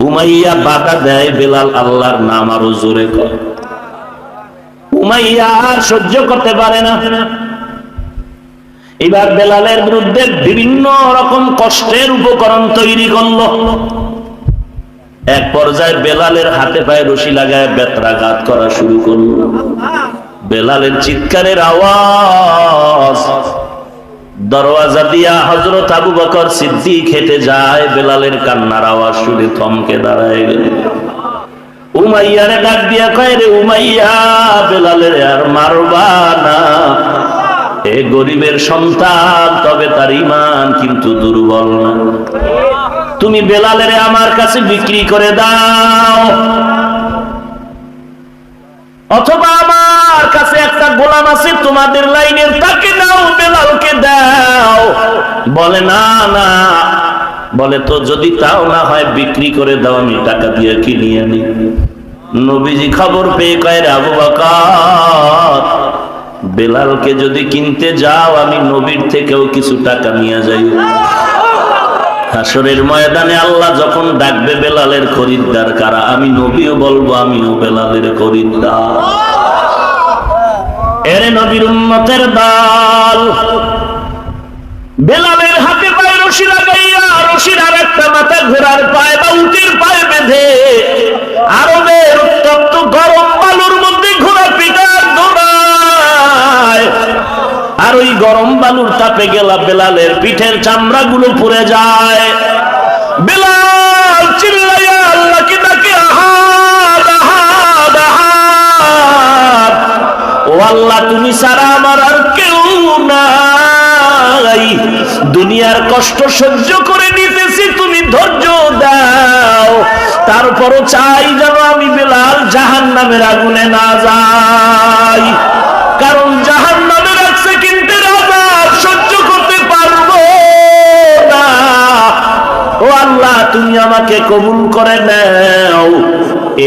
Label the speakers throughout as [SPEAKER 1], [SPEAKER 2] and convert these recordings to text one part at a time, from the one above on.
[SPEAKER 1] Umayya বাধা দেয়, বেলাল আল্লাহর নাম আরো জোরে কর। উমাইয়া আর সহ্য করতে পারে না। এবার বেলালের বিরুদ্ধে বিভিন্ন রকম কষ্টের উপকরণ তৈরি করলো। এক পর্যায়ে বেলালের হাতে পায়ে রশি লাগায় বেত্রাঘাত করা শুরু করলো। বেলালের চিৎকারের আওয়াজ দরওয়াজা দিয়া হযরত আবু বকর সিদ্দিক হেঁটে যায়। বেলালের কান্নার আওয়াজ শুনে থমকে দাঁড়ায় গেল। উমাইয়ারে ডাক দিয়া কয়, রে উমাইয়া, বেলালের আর মারবা না। এ গরিবের সন্তান, তবে তার ঈমান কিন্তু দুর্বল না। তুমি বেলালের আমার কাছে বিক্রি করে দাও, অথবা আমার কাছে একটা গোলাম আছে তোমাদের লাইনের, তাকে নাও, বেলালকে দাও। বলে না না, বলে তো যদি তাও না হয় বিক্রি করে দাও, আমি টাকা দিয়ে কিনে আনি। নবীজি খবর পেয়ে কয়, রে আবু বকর, বেলালকে যদি কিনতে যাও, আমি নবীর থেকেও কিছু টাকা নিয়ে যাই। হাসরের ময়দানে আল্লাহ যখন ডাকবে বেলালের খরিদ্দার কারা, আমি নবীও বলবো আমিও বেলালের খরিদ্দার। এরে নবীর উম্মতের দল, বেলালের হাতে পায়ে রশি লাগাইয়া, রশির আর একটা মাথা ঘোড়ার পায়ে বা উটের পায়ে বেঁধে আরবের উত্তপ্ত গরম বালুর মধ্যে ঘোড়া পিটার দৌড়ায়। আর ওই গরম বালুর তাপে গেলা বেলালের পিঠের চামড়া গুলো পুড়ে যায়। বেলাল চিল্লাইয়া আল্লাহকে ডাকে, আহাদ আহাদ আহাদ, ও আল্লাহ, তুমি ছাড়া আমার আর কেউ নাই। দুনিয়ার কষ্ট সহ্য করে নিতেছি, তুমি ধৈর্য দাও। তারপরও চাই যেন আমি বেলাল জাহান্নামের আগুনে না যাই, কারণ জাহান্নামের এক সেকেন্ডের আযাব সহ্য করতে পারবো না। ও আল্লাহ, তুমি আমাকে কবুল করে নাও।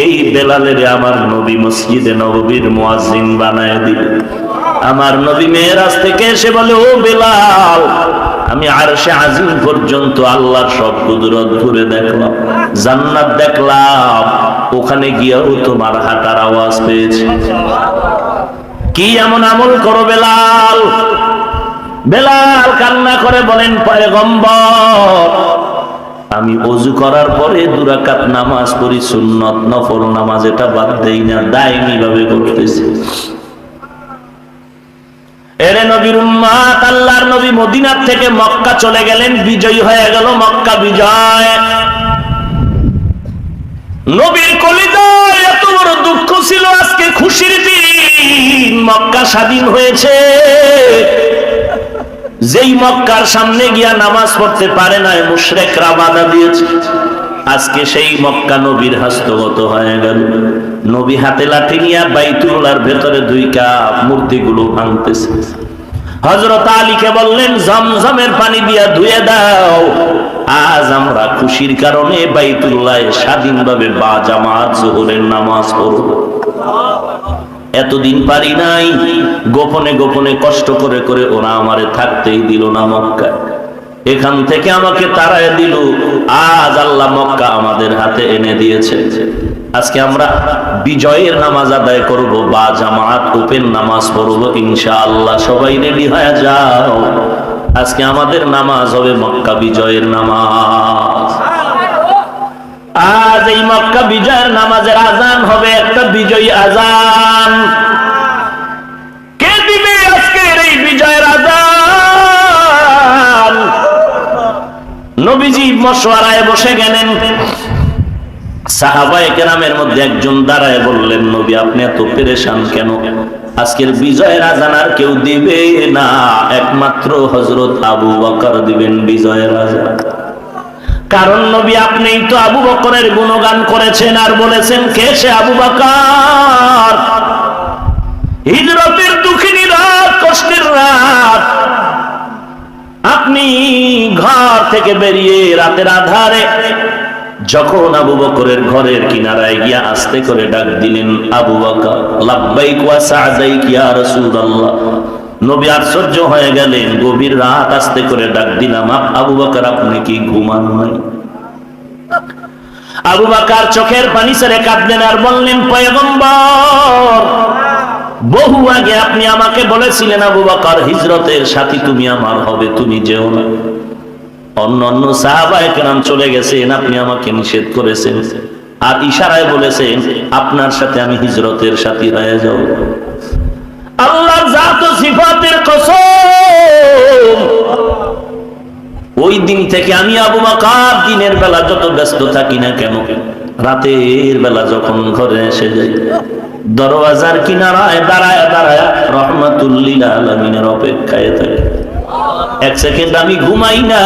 [SPEAKER 1] এই বেলালের আমার নবী মসজিদে নববীর মুয়াজ্জিন বানায় দিল। আমার নবী মেরাজ থেকে এসে বলে, ও বেলাল, আমি আরশে আজিম পর্যন্ত আল্লাহর সব কুদরত ঘুরে দেখলাম, জান্নাত দেখলাম, ওখানে গিয়েও তোমার হাঁটার আওয়াজ পেয়েছি। কি এমন আমল করো বেলাল? বেলাল কান্না করে বলেন, পয়গম্বর, আমি ওযু করার পরে 2 রাকাত নামাজ পড়ি, সুন্নত নফল নামাজ, এটা বাদ দেই না, দায়মি ভাবে করতেছি। এরে নবীর উম্মত, আল্লাহর নবী মদিনা থেকে মক্কা চলে গেলেন, বিজয়ী হয়ে গেল, মক্কা বিজয়। নবীর কলিজায় এত বড় দুঃখ ছিল, আজকে খুশির দিন, মক্কা স্বাধীন হয়েছে। যেই মক্কার সামনে গিয়া নামাজ পড়তে পারে না, মুশরিকরা বাধা দিয়েছে, আজকে সেই মক্কা নবীর হস্তগত হয়ে গেল। নবী হাতে লাঠি নিয়ে বাইতুল্লাহর ভেতরে 2 কাপ মূর্তিগুলো ভাঙতেছে। হযরত আলীকে বললেন, জমজমের পানি দিয়া ধুয়ে দাও, আজ আমরা খুশির কারণে বাইতুল্লাহে স্বাধীনভাবে বা জামাত যোহরের নামাজ পড়ব। এতদিন পারি নাই, গোপনে গোপনে কষ্ট করে করে ওরা আমারে থাকতেই দিল না মক্কায়, এখান থেকে আমাকে তাড়ায় দিল। আজ আল্লাহ মক্কা আমাদের হাতে এনে দিয়েছে। আজকে আমরা বিজয়ের নামাজ আদায় করব, বা জামাত ওপেন নামাজ পড়ব ইনশাআল্লাহ। সবাই রেডি হয়ে যাও, আজকে আমাদের নামাজ হবে মক্কা বিজয়ের নামাজ। আজ এই মক্কা বিজয়ের নামাজের আজান হবে একটা বিজয়ী আজান। কে দিবে আজকের এই বিজয়ের আজান? নবীজি মশওয়ারায় বসে গেলেন। সাহাবায়ে কেরামের মধ্যে একজন দাঁড়ায় বললেন, নবী, আপনি এত পেরেশান কেন? আজকের বিজয়ের আজান আর কেউ দিবে না, একমাত্র হযরত আবু বকর দিবেন বিজয়ের আজান। কারণ নবী, আপনিই তো আবু বকরের গুণগান করেছেন আর বলেছেন, কে সে আবু বকর? হিজরতের দুঃখিনী রাত, কষ্টের রাত, আপনি ঘর থেকে বেরিয়ে রাতের আধারে যখন আবু বকরের ঘরের কিনারায় গিয়া আস্তে করে ডাক দিলেন, আবু বকর, লাব্বাইক ওয়া সা'দাইক ইয়া রাসূলুল্লাহ। নবী আশ্চর্য হয়ে গেলেন, গভীর রাত আস্তে করে ডাক দিলাম, আবু বকর, আপনি কি ঘুমান নাই? আবু বকর চোখের পানি ছেড়ে কাঁদলেন আর বললেন, পয়গম্বর, বহু আগে আপনি আমাকে বলেছিলেন আবু বকর হিজরতের সাথী তুমি আমার হবে, তুমি যেও না। অন্যান্য সাহাবায়ে কেরাম চলে গেছেন, আপনি আমাকে নিষেধ করেছেন আর ইশারায় বলেছেন আপনার সাথে আমি হিজরতের সাথী হয়ে যাব। আল্লাহর জাত ও সিফাতের কসম, ওই দিন থেকে আমি আবু বকর দিনের বেলা যত ব্যস্ত থাকি না কেন, রাতের বেলা যখন ঘরে এসে যাই, দরওয়াজার কিনারায় দাঁড়ায় দাঁড়ায় রহমাতুল লিল আলামিনের অপেক্ষায় থাকি। এক সেকেন্ড আমি ঘুমাই না,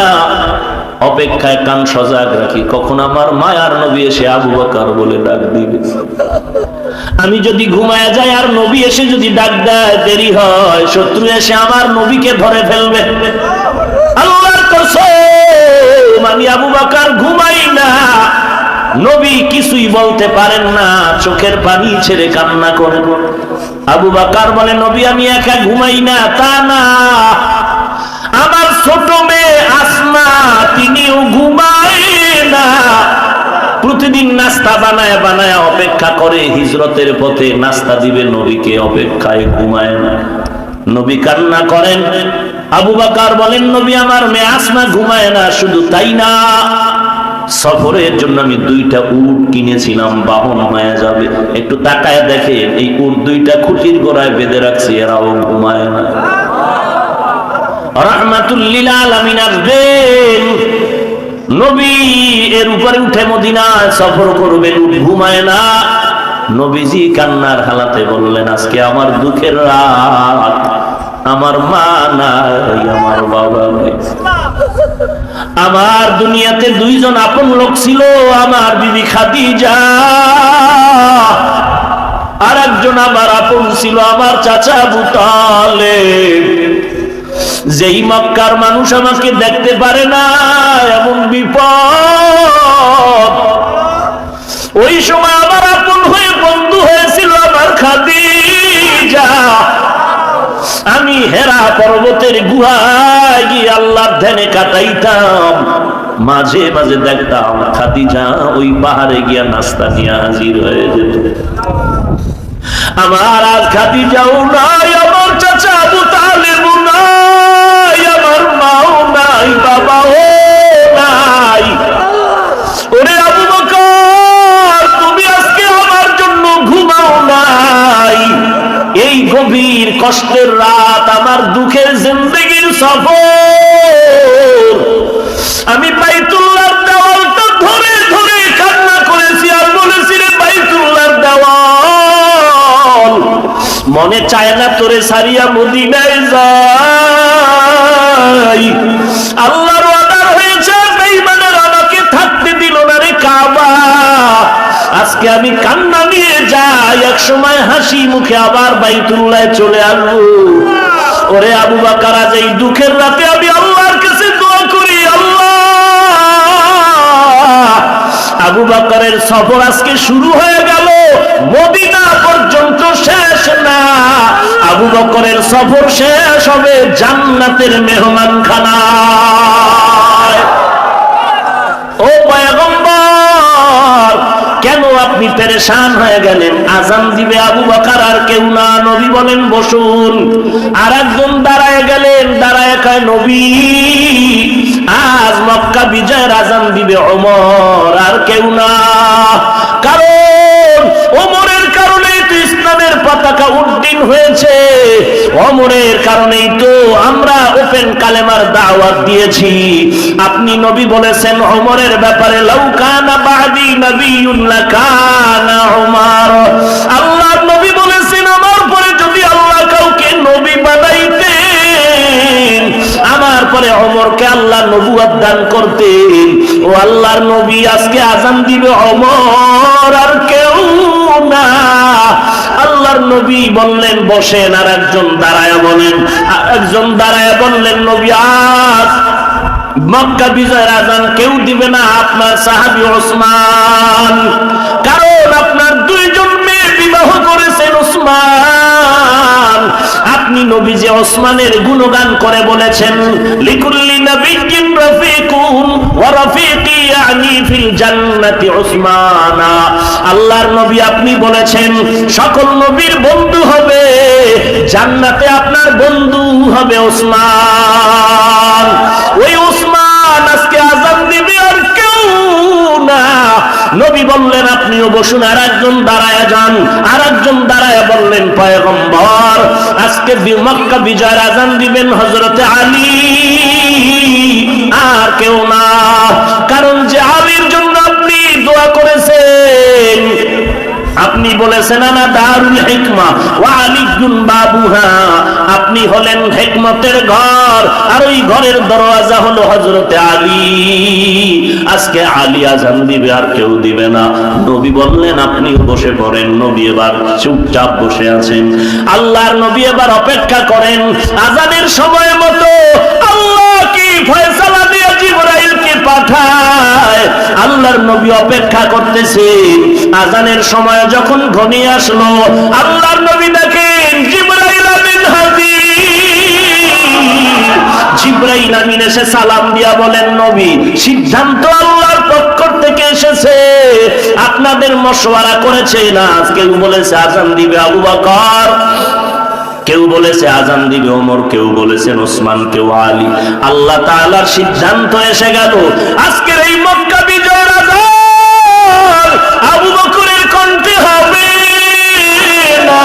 [SPEAKER 1] অপেক্ষায় কান সজাগ রাখি, কখন আমার মায়ার নবী এসে আবু বকর বলে ডাক দিবে। আমি যদি ঘুমায় যাই আর নবী এসে যদি ডাক দেয়, দেরি হয়, শত্রু এসে আমার নবীকে ধরে ফেলবে। আল্লাহর কসম, আমি আবু বকর ঘুমাই না। নবী কিছুই বলতে পারেন না, চোখের পানি ছেড়ে কান্না করেন। আবু বকর বলে, নবী আমি একা ঘুমাই না। তা না, আমার ছোট মেয়ে আসমা তিনিও ঘুমায় না। প্রতিদিন নাস্তা বানায় বানায় অপেক্ষা করে, হিজরতের পথে নাস্তা দিবে নবীকে, অপেক্ষায় ঘুমায় না। নবী কান্না করেন। আবু বকর বলেন, নবী আমার মেয়ে আসমা ঘুমায় না। শুধু তাই না, সফরের জন্য আমি 2টা উট কিনেছিলাম, বাহন হয়ে যাবে। একটু তাকায় দেখেন, এই উট 2টা খুঁটির গোড়ায় বেঁধে রাখছি, এরাও ঘুমায় না। রাহমাতুল লিল আলামিন আসবেন, নবী এর উপরে উঠে মদিনায় সফর করবেন, উট ঘুমায় না। নবীজি কান্নার হালাতে বললেন, আজকে আমার দুঃখের রাত, আমার মা নাই, আমার বাবা নাই। আমার দুনিয়াতে 2জন আপন লোক ছিল, আমার বিবি খাদিজা, আর একজন আমার আপন ছিল আমার চাচা আবু তালেব। যেই মক্কার মানুষ আমাকে দেখতে পারে না, এমন বিপদ। ওই সময় আমার আপন হয়ে বন্ধু হয়েছিল আমার খাদিজা। আমি হেরা পর্বতের গুহায় গিয়ে আল্লাহর ধ্যানে কাটাইতাম, মাঝে মাঝে দেখতাম খাদিজা ওই পাহাড়ে গিয়া নাস্তা নিয়ে হাজির হয়ে যেত। আমার আজ খাদিজাও নাই, আমার চাচা আবু তালেবও নাই, আমার মাও নাই, বাবাও নাই। ওরে আবু বকর, তুমি আজকে আমার জন্য ঘুমাও নাই। এই গভীর কষ্টের রাত, আমার দুঃখের জিন্দেগির সফর, আমি বাইতুল্লাহর দেওয়ালটা ধরে ধরে কান্না করেছি আর বলেছি, রে বাইতুল্লাহর দেওয়াল, মনে চায় না তোরে সারিয়া মদিনায় যাই। আল্লাহর ওয়াদা হয়েছে, বেঈমানরা আমাকে থাকতে দিল না রে কাবা। আজকে আমি কান্না নিয়ে যাই, এক সময় হাসি মুখে আবার বাইতুল্লাহে চলে আসবো। ওরে আবু বকর, আজ এই দুঃখের রাতে আমি আল্লাহর কাছে দোয়া করি, আল্লাহ, আবু বকরের সফর আজকে শুরু হয়ে গেল, মদিনা পর্যন্ত শেষ না। আবু বকরের সফর শেষ হবে জান্নাতের মেহমানখানায়। ও পয়গম্বর, কেন আপনি পেরেশান হয়ে গেলেন? আজান দিবে আবু বকর আর কেউ না। নবী বলেন বসুন। আর একজন দাঁড়ায় গেলেন, দাঁড়ায় কয়, নবী আজ মক্কা বিজয়ের আজান দিবে ওমর আর কেউ না। কারণ ওমরের কারণেই তো ইসলামের পতাকা উড্ডীন হয়েছে, ওমরের কারণেই তো আমরা ওপেন কালেমার দাওয়াত দিয়েছি। আপনি নবী বলেছেন ওমরের ব্যাপারে, লাউ কানা বাদি নবিয়্যুন লাকানা ওমর। আল্লাহর নবী বলেছেন, আমার পরে যদি আল্লাহ কাউকে নবী বানাইতেন, আমার পরে ওমরকে আল্লাহ নবুয়ত দান করতেন। ও আল্লাহর নবী, আজকে আযান দিবে ওমর আর কেউ না। আল্লাহর নবী বললেন বসেন, আর একজন দাঁড়ায়া বললেন, নবী আজ মক্কা বিজয়ের আযান কেউ দিবে না, আপনার সাহাবী ওসমান। কারণ আপনার 2জন মেয়ে বিবাহ করেছেন ওসমান। আপনি নবী যে ওসমানের গুণগান করে বলেছেন, লিকুল্লি নাবিয়্যিন রাফিকুন ওয়া রাফিকি ইয়ানি ফিল জান্নাতি উসমানা। আল্লাহর নবী আপনি বলেছেন সকল নবীর বন্ধু হবে জান্নাতে, আপনার বন্ধু হবে ওসমান। ওই ওসমান আজকে আযান দিবে আর কেউ না। নবী বললেন আপনিও বসুন, আর একজন দাঁড়ায় যান। আর একজন দাঁড়ায় বললেন পয়গম্বর আজকে মক্কা বিজয়ের আযান দিবেন হযরতে আলী, আর কেউ না। কারণ যে আলীর জন্য আপনি দোয়া করেছেন, আপনি বলেছেন আনা দারুল হিকমা ওয়া আলিয়ুন বাবুহা, আপনি হলেন হিকমতের ঘর আর ওই ঘরের দরওয়াজা হলো হযরতে আলী। আজকে আলী আযান দিবে আর কেউ দিবে না। নবী বললেন আপনিও বসে পড়েন। নবী এবার চুপচাপ বসে আছেন। আল্লাহর নবী এবার অপেক্ষা করেন আযানের সময় মতো। আল্লাহ কি ফয়সালা দিয়ে জিবরাইলকে পাঠায়। আল্লাহর নবী অপেক্ষা করতেছেন। আযানের সময় যখন ঘনিয়ে আসলো, আল্লাহর নবী দেখেন জিবরাইল আমিন হাজির। জিবরাইল আমিন এসে সালাম দিয়া বলেন নবী সিদ্ধান্ত আল্লাহর পক্ষ থেকে এসেছে, আপনাদের মশওয়ারা করেছে না। কেউ বলেছে আযান দিবে আবু বকর, কেউ বলেছে আযান দিবে ওমর, কেউ বলেছেন ওসমান, কেউ আলী। আল্লাহ তাআলার সিদ্ধান্ত এসে গেল আজকের এই মক্কা বিজয়ের আযান আবু বকরের কণ্ঠে হবে না,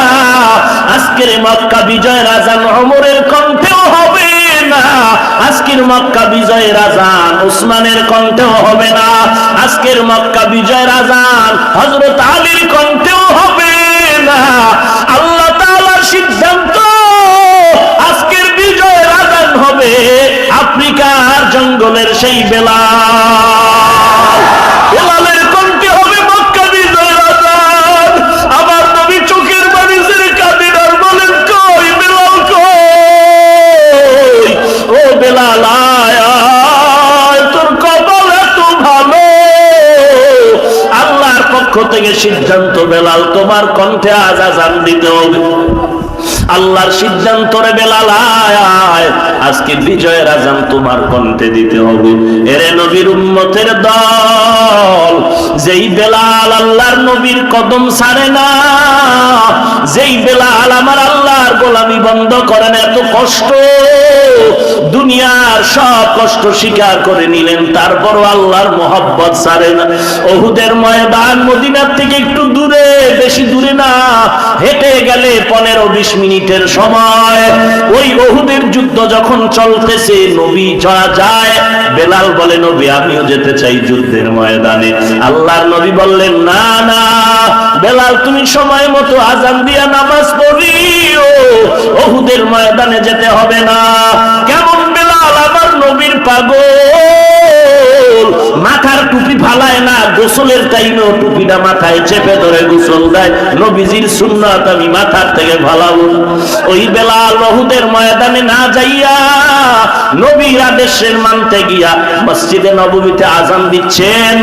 [SPEAKER 1] আজকের মক্কা বিজয়ের আযান ওমরের কণ্ঠেও হবে না, আজকের মক্কা বিজয়ের আযান ওসমানের কণ্ঠেও হবে না, আজকের মক্কা বিজয়ের আযান হযরত আলীর কণ্ঠেও হবে না। আল্লাহ তাআলার সিদ্ধান্ত আজকের বিজয়ের আযান হবে আফ্রিকার জঙ্গলের সেই বেলালের কণ্ঠে হবে মক্কা বিজয়ের আযান। আবার নবী চোখের পানি ছেড়ে কাঁদেন আর বলেন কই বেলাল কই, ও বেলাল আয় আয়, তোর কপাল এত ভালো। আল্লাহর পক্ষ থেকে সিদ্ধান্ত বেলাল তোমার কণ্ঠে আজ আযান দিতে হবে। আল্লাহর সিদ্ধান্ত রে বেলাল আয়, আজকে বিজয়ের আযান তোমার কণ্ঠে দিতে হবে। এরে নবীর উম্মতের দল, যেই বেলাল আল্লাহর নবীর কদম ছাড়ে না, যেই বেলাল আমার আল্লাহর গোলামি বন্ধ করে না, এত কষ্ট দুনিয়ার সব কষ্ট স্বীকার করে নিলেন, তারপরও আল্লাহর মহব্বত ছাড়ে না। উহুদের ময়দান মদিনার থেকে একটু দূরে, বেশি দূরে না, হেঁটে গেলে 15-20 মিনিটের সময়। ওই উহুদের যুদ্ধ যখন চলতেছে, নবী যায়, বেলাল বলে নবী আমিও যেতে চাই যুদ্ধের ময়দানে। আল্লাহর নবী বললেন না না বেলাল, তুমি সময় মতো আযান দিয়া নামাজ পড়িও, উহুদের ময়দানে যেতে হবে না। কেমন বেলাল আমার নবীর পাগল, মাথার টুপি ফালায় না, গোসলের টাইমেও টুপিটা মাথায় চেপে ধরে গোসল দেয়। নবীজির সুন্নাত আমি মাথার থেকে ফালাবো। ওই বেলাল উহুদের ময়দানে না যাইয়া নবীর আদেশের মানতে গিয়া মসজিদে নববীতে আযান দিচ্ছেন,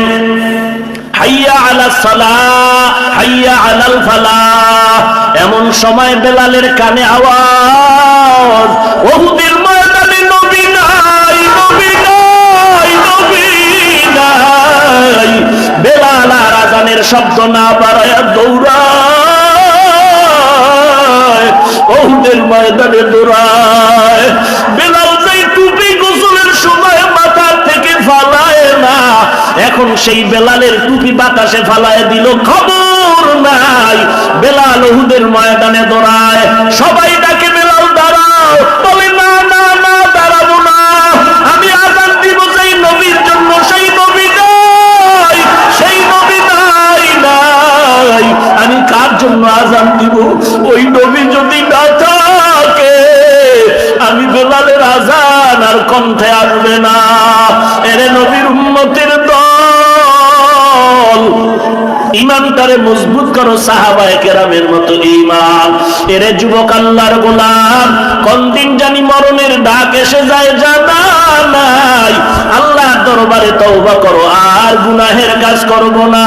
[SPEAKER 1] হাইয়া আলাস সালাহ হাইয়া আলাল ফালাহ। এমন সময় বেলালের কানে আওয়াজ, উহুদের ময়দানে নবী নাই, নবী নাই, নবী নাই। বেলাল আর আযানের শব্দ না বাড়ায়া দৌড়ায়, উহুদের ময়দানে দৌড়ায়। বেলাল যেই টুপি গোসলের সময় মাথার থেকে ফালায় না, এখন সেই বেলালের টুপি বাতাসে ফালায় দিল, খবর নাই। বেলাল উহুদের ময়দানে দৌড়ায়, সবাই ডাকে বেলাল দাঁড়াও, বলে না না না দাঁড়াবো না, আমি আযান দিব সেই নবীর জন্য, সেই নবী নাই, সেই নবী নাই নাই। আমি কার জন্য আযান দিব? ওই নবী যদি না থাকে আমি বেলালের আযান আর কণ্ঠে আসবে না। এরে নবীর উম্মতের দল, ইমানটারে মজবুত করো সাহাবায়ে কেরামের মতো ঈমান। এরে যুবক আল্লাহর গোলাম, কোন দিন জানি মরণের ডাক এসে যায় জানা নাই। আল্লাহর দরবারে তওবা করো, আর গুনাহের কাজ করব না।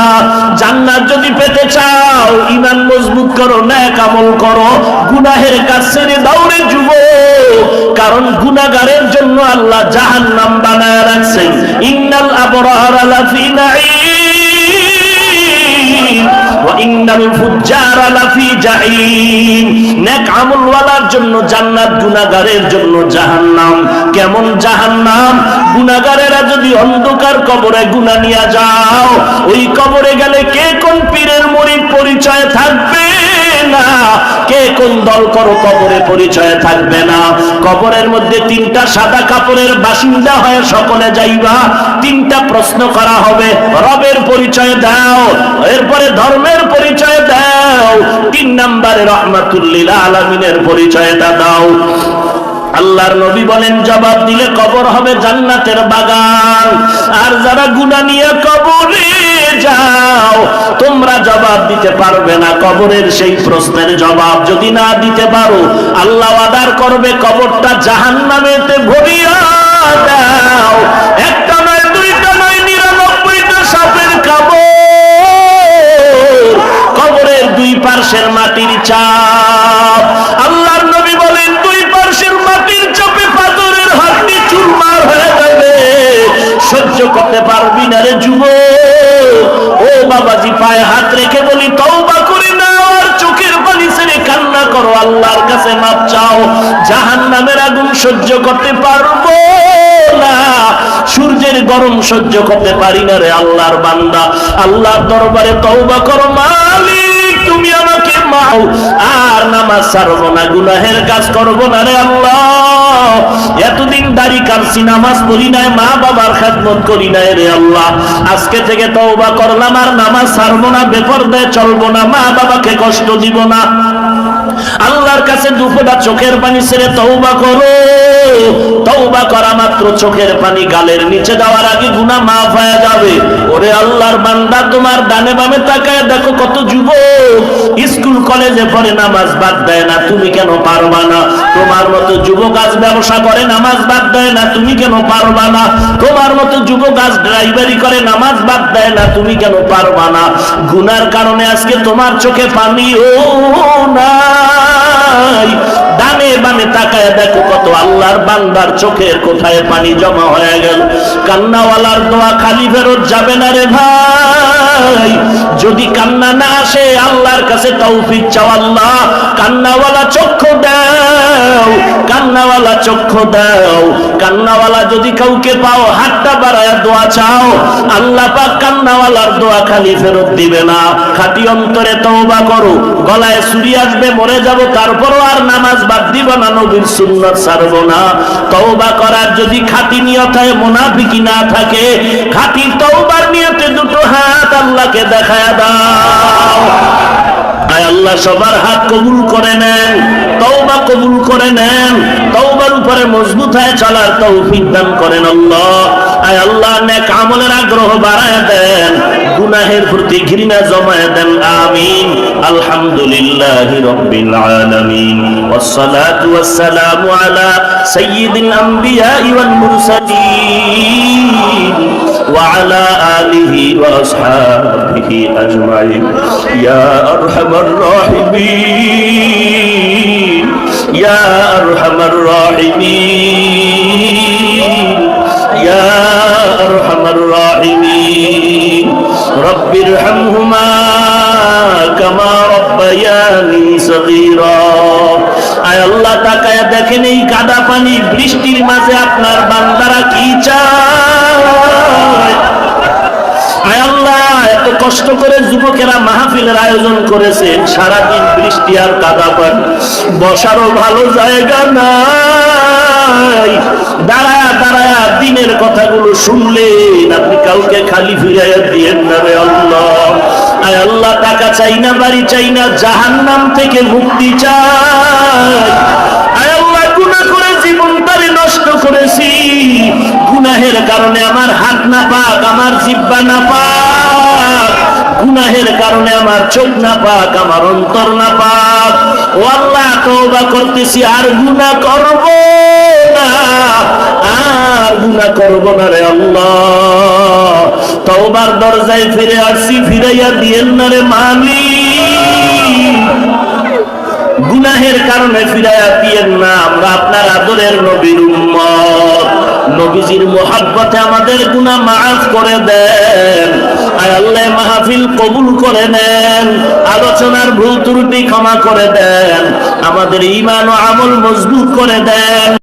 [SPEAKER 1] জান্নাত যদি পেতে চাও ঈমান মজবুত করো, নেক আমল করো, গুনাহের কাজ ছেড়ে দাও রে যুবক। কারণ গুনাহগারের জন্য আল্লাহ জাহান্নাম বানায় রাখছেন। ইন্নাল আবরারা লাফি নাঈম ওয়া ইন্নাল ফুজ্জারা লাফি জাহিম। নেক আমলওয়ালার জন্য জান্নাত, গুনাহগারের জন্য জাহান্নাম। কেমন জাহান্নাম? গুনাহগারেরা যদি অন্ধকার কবরে গুনাহ নিয়ে যাও, ওই কবরে গেলে কে কোন পীরের মুরিদ পরিচয় থাকবে না, কে কোন দল করো কবরে পরিচয় থাকবে না। কবরের মধ্যে তিনটা সাদা কাপড়ের বাসিন্দা হয়ে সকলে যাইবা। তিনটা প্রশ্ন করা হবে, রবের পরিচয় দাও, এরপরে ধর্মের পরিচয় দাও, 3 নম্বরে রহমাতুল লিল আলামিনের পরিচয়টা দাও। আল্লাহর নবী বলেন, জবাব দিলে কবর হবে জান্নাতের বাগান। আর যারা গুনাহ নিয়ে কবরে যাও, তোমরা জবাব দিতে পারবে না কবরের সেই প্রশ্নের জবাব। যদি না দিতে পারো, আল্লাহ ওয়াদা করবে কবরটা জাহান্নামেতে ভরিয়া দাও। একটা নয়, দুইটা নয়, 99টা সাপের কামড়, কবরের দুই পার্শ্বের মাটির চাপ। আল্লাহর নবী বলেন, দুই পার্শ্বের মাটির চাপে পাথরের হাড্ডি চুরমার হয়ে যাবে। সহ্য করতে পারবি না রে যুবক। ও বাবাজি, পায়ে হাত রেখে বলি, তওবা করে নাও আর চোখের পানি ছেড়ে কান্না করো, আল্লাহর কাছে মাপ চাও। জাহান্নামের আগুন সহ্য করতে পারবো না, সূর্যের গরম সহ্য করতে পারি না রে আল্লাহর বান্দা। আল্লাহর দরবারে তওবা করো, মালিক তুমি আমাকে মাও, আর নামাজ ছাড়বো না, গুনাহের কাজ করবো না রে আল্লাহ। এতদিন দাড়ি কাটছি, নামাজ পড়ি নাই, মা বাবার খেদমত করি নাই রে আল্লাহ। আজকে থেকে তওবা করলাম, আর নামাজ ছাড়বো না, বেপরদায় চলবো না, মা বাবাকে কষ্ট দিব না। আল্লাহর কাছে দুফোঁটা চোখের পানি ছেড়ে তওবা করো। তওবা করা মাত্র চোখের পানি গালের নিচে দেওয়ার আগে গুনাহ মাফ হয়ে যাবে। ওরে আল্লাহর বান্দা, তোমার ডানে বামে তাকায় দেখো কত যুবক স্কুল কলেজে পড়ে, নামাজ বাদ দেয় না, তুমি কেন পারবা না? তোমার মতো যুবক আজ ব্যবসা করে, নামাজ বাদ দেয় না, তুমি কেন পারবা না? তোমার মতো যুবক আজ ড্রাইভারি করে, নামাজ বাদ দেয় না, তুমি কেন পারবা না? গুনার কারণে আজকে তোমার চোখে পানিও নাই। ডানে বামে তাকায় দেখো কত আল্লাহর বান্দার চোখের কোথায় পানি জমা হয়ে গেল। কান্নাওয়ালার দোয়া খালি ফেরত যাবে না রে ভাই। যদি কান্না না আসে, আল্লাহর কাছে তৌফিক চাও, আল্লাহ কান্নাওয়ালা চক্ষু দাও, কান্নাওয়ালা চক্ষু দাও। কান্নাওয়ালা যদি কাউকে পাও, হাতটা বাড়ায় দোয়া চাও, আল্লাহ পাক কান্নাওয়ালার দোয়া খালি ফেরত দিবে না। খাঁটি অন্তরে তওবা করো। গলায় ছুরি আসবে, মরে যাব, তারপরও আর নামাজ বাদ দিব না, নবীর সুন্নাত ছাড়বো না। তওবা করার যদি খাঁটি নিয়ত হয়, মুনাফিকি না থাকে, খাঁটি তওবার নিয়তে দুটো হাত আল্লাহকে দেখায় দাও। আয় আল্লাহ সবার হাত কবুল করে নেন, তওবা কবুল করে নেন, তওবার উপরে মজবুত হয়ে চলার তৌফিক দান করেন আল্লাহ। আয় আল্লাহ নেক আমলের আগ্রহ বাড়ায় দেন, গুনাহের প্রতি ঘৃণা জমায় দেন, আমিন। আলহামদুলিল্লাহি রাব্বিল আলামিন, ওয়াসসালাতু ওয়াসসালামু আলা সাইয়্যিদিল আমবিয়া ওয়াল মুরসালিন ওয়া আলা আলিহি ওয়া আসহাবিহি আজমাইন। ইয়া আরহামার রাহিমিন, ইয়া আরহামার রাহিমিন, ইয়া আরহামার রাহিমিন। রব্বিরহামহুমা কামা রব্বায়ানি সগীরা। আয় আল্লাহ, তাকায়া দেখেন এই কাদা পানি বৃষ্টির মাঝে আপনার বান্দারা কি চায়। আয় আল্লাহ, এত কষ্ট করে যুবকেরা মাহফিলের আয়োজন করেছেন, সারাদিন বৃষ্টি আর কাদা পানি, বসারও ভালো জায়গা নাই। দাঁড়ায়া দাঁড়ায়া দিনের কথাগুলো শুনলেন, আপনি কাউকে খালি ফিরাইয়া দিয়েন না রে আল্লাহ। আয় আল্লাহ, টাকা চাই না, বাড়ি চাই না, জাহান্নাম থেকে মুক্তি চাই। আয় আল্লাহ, গুনাহ করে জীবনটারে নষ্ট করেছি, গুনাহের কারণে আমার হাত না পাক, আমার জিহ্বা না পাক, গুনাহের কারণে আমার চোখ না পাক, আমার অন্তর না পাক। ও আল্লাহ, তওবা করতেছি, আর গুনাহ করব না, আর গুনাহ করব না রে আল্লাহ। তওবার দরজায় ফিরে আসছি, ফিরাইয়া দিয়েন না রে মালিক। গুনাহ গুনাহের কারণে ফিরাইয়া দিয়েন না, আমরা আপনার আদরের নবীর উম্মত। নবীজির মোহাব্বতে আমাদের গুনাহ মাফ করে দেন। আয় আল্লাহ, মাহফিল কবুল করে নেন, আলোচনার ভুল ত্রুটি ক্ষমা করে দেন, আমাদের ঈমান ও আমল মজবুত করে দেন।